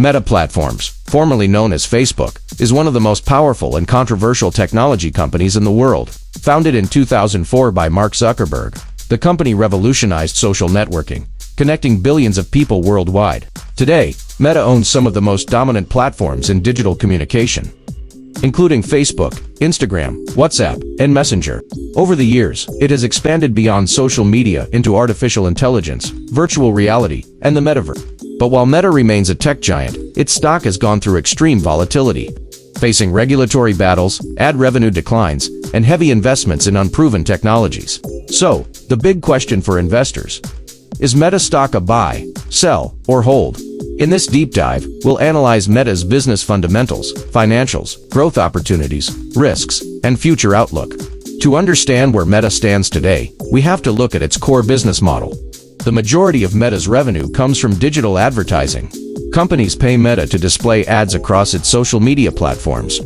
Meta Platforms, formerly known as Facebook, is one of the most powerful and controversial technology companies in the world. Founded in 2004 by Mark Zuckerberg, the company revolutionized social networking, connecting billions of people worldwide. Today, Meta owns some of the most dominant platforms in digital communication, including Facebook, Instagram, WhatsApp, and Messenger. Over the years, it has expanded beyond social media into artificial intelligence, virtual reality, and the metaverse. But while Meta remains a tech giant, its stock has gone through extreme volatility, facing regulatory battles, ad revenue declines, and heavy investments in unproven technologies. So, the big question for investors: is Meta stock a buy, sell, or hold? In this deep dive, we'll analyze Meta's business fundamentals, financials, growth opportunities, risks, and future outlook. To understand where Meta stands today, we have to look at its core business model. The majority of Meta's revenue comes from digital advertising. Companies pay Meta to display ads across its social media platforms,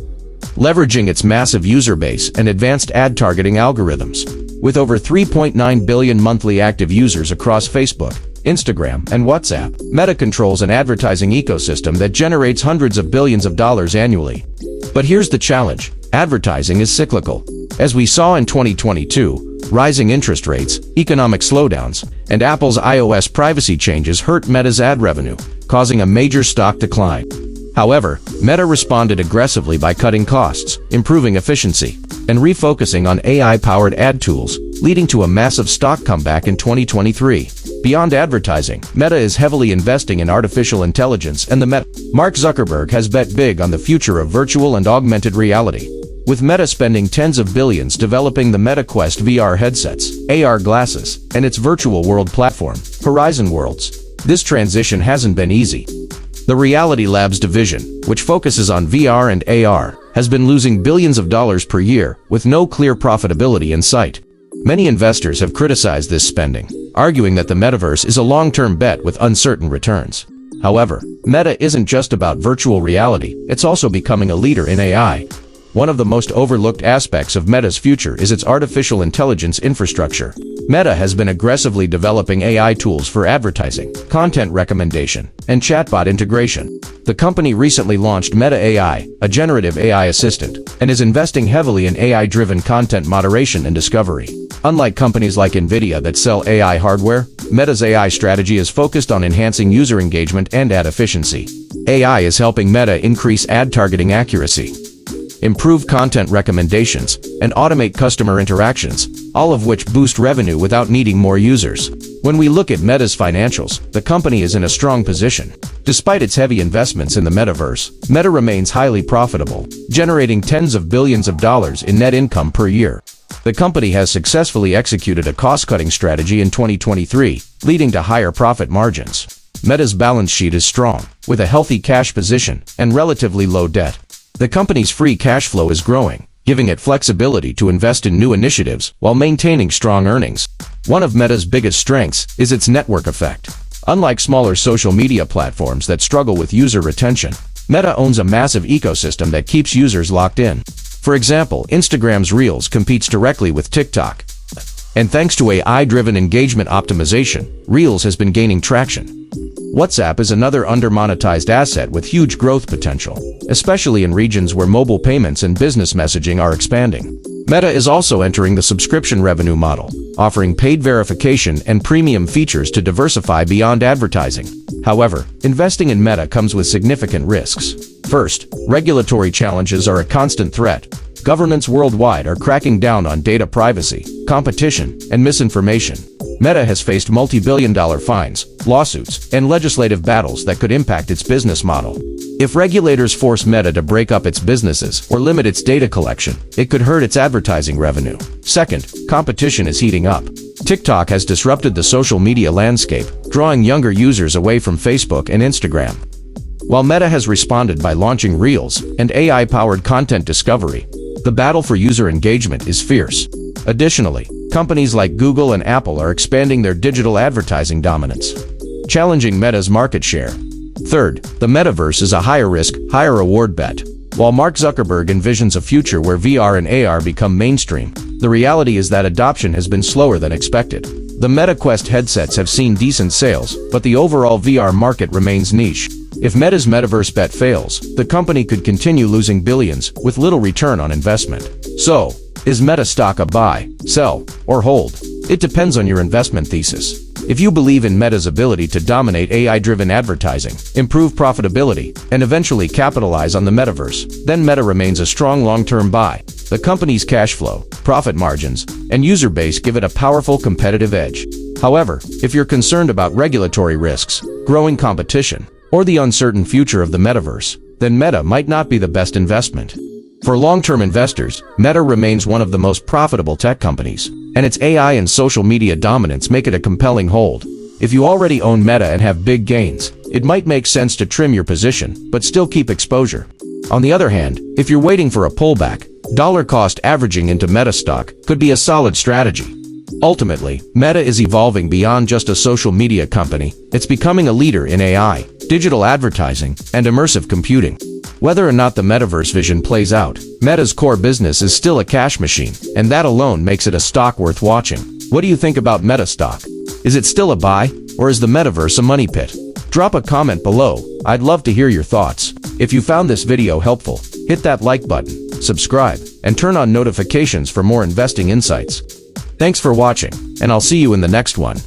leveraging its massive user base and advanced ad targeting algorithms. With over 3.9 billion monthly active users across Facebook, Instagram, and WhatsApp, Meta controls an advertising ecosystem that generates hundreds of billions of dollars annually. But here's the challenge: advertising is cyclical. As we saw in 2022, rising interest rates, economic slowdowns, and Apple's iOS privacy changes hurt Meta's ad revenue, causing a major stock decline. However, Meta responded aggressively by cutting costs, improving efficiency, and refocusing on AI-powered ad tools, leading to a massive stock comeback in 2023. Beyond advertising, Meta is heavily investing in artificial intelligence and the metaverse. Mark Zuckerberg has bet big on the future of virtual and augmented reality, with Meta spending tens of billions developing the MetaQuest VR headsets, AR glasses, and its virtual world platform, Horizon Worlds. This transition hasn't been easy. The Reality Labs division, which focuses on VR and AR, has been losing billions of dollars per year, with no clear profitability in sight. Many investors have criticized this spending, arguing that the metaverse is a long-term bet with uncertain returns. However, Meta isn't just about virtual reality, it's also becoming a leader in AI. One of the most overlooked aspects of Meta's future is its artificial intelligence infrastructure. Meta has been aggressively developing AI tools for advertising, content recommendation, and chatbot integration. The company recently launched Meta AI, a generative AI assistant, and is investing heavily in AI-driven content moderation and discovery. Unlike companies like NVIDIA that sell AI hardware, Meta's AI strategy is focused on enhancing user engagement and ad efficiency. AI is helping Meta increase ad targeting accuracy, improve content recommendations, and automate customer interactions, all of which boost revenue without needing more users. When we look at Meta's financials, the company is in a strong position. Despite its heavy investments in the metaverse, Meta remains highly profitable, generating tens of billions of dollars in net income per year. The company has successfully executed a cost-cutting strategy in 2023, leading to higher profit margins. Meta's balance sheet is strong, with a healthy cash position and relatively low debt. The company's free cash flow is growing, giving it flexibility to invest in new initiatives while maintaining strong earnings. One of Meta's biggest strengths is its network effect. Unlike smaller social media platforms that struggle with user retention, Meta owns a massive ecosystem that keeps users locked in. For example, Instagram's Reels competes directly with TikTok. And thanks to AI-driven engagement optimization, Reels has been gaining traction. WhatsApp is another under-monetized asset with huge growth potential, especially in regions where mobile payments and business messaging are expanding. Meta is also entering the subscription revenue model, offering paid verification and premium features to diversify beyond advertising. However, investing in Meta comes with significant risks. First, regulatory challenges are a constant threat. Governments worldwide are cracking down on data privacy, competition, and misinformation. Meta has faced multi-billion-dollar fines, lawsuits, and legislative battles that could impact its business model. If regulators force Meta to break up its businesses or limit its data collection, it could hurt its advertising revenue. Second, competition is heating up. TikTok has disrupted the social media landscape, drawing younger users away from Facebook and Instagram. While Meta has responded by launching Reels and AI-powered content discovery, the battle for user engagement is fierce. Additionally, companies like Google and Apple are expanding their digital advertising dominance, challenging Meta's market share. Third, the metaverse is a higher-risk, higher-reward bet. While Mark Zuckerberg envisions a future where VR and AR become mainstream, the reality is that adoption has been slower than expected. The MetaQuest headsets have seen decent sales, but the overall VR market remains niche. If Meta's metaverse bet fails, the company could continue losing billions with little return on investment. So, is Meta stock a buy, sell, or hold? It depends on your investment thesis. If you believe in Meta's ability to dominate AI-driven advertising, improve profitability, and eventually capitalize on the metaverse, then Meta remains a strong long-term buy. The company's cash flow, profit margins, and user base give it a powerful competitive edge. However, if you're concerned about regulatory risks, growing competition, or the uncertain future of the metaverse, then Meta might not be the best investment. For long-term investors, Meta remains one of the most profitable tech companies, and its AI and social media dominance make it a compelling hold. If you already own Meta and have big gains, it might make sense to trim your position, but still keep exposure. On the other hand, if you're waiting for a pullback, dollar-cost averaging into Meta stock could be a solid strategy. Ultimately, Meta is evolving beyond just a social media company. It's becoming a leader in AI, digital advertising, and immersive computing. Whether or not the metaverse vision plays out, Meta's core business is still a cash machine, and that alone makes it a stock worth watching. What do you think about Meta stock? Is it still a buy, or is the metaverse a money pit? Drop a comment below. I'd love to hear your thoughts. If you found this video helpful, hit that like button, subscribe, and turn on notifications for more investing insights. Thanks for watching, and I'll see you in the next one.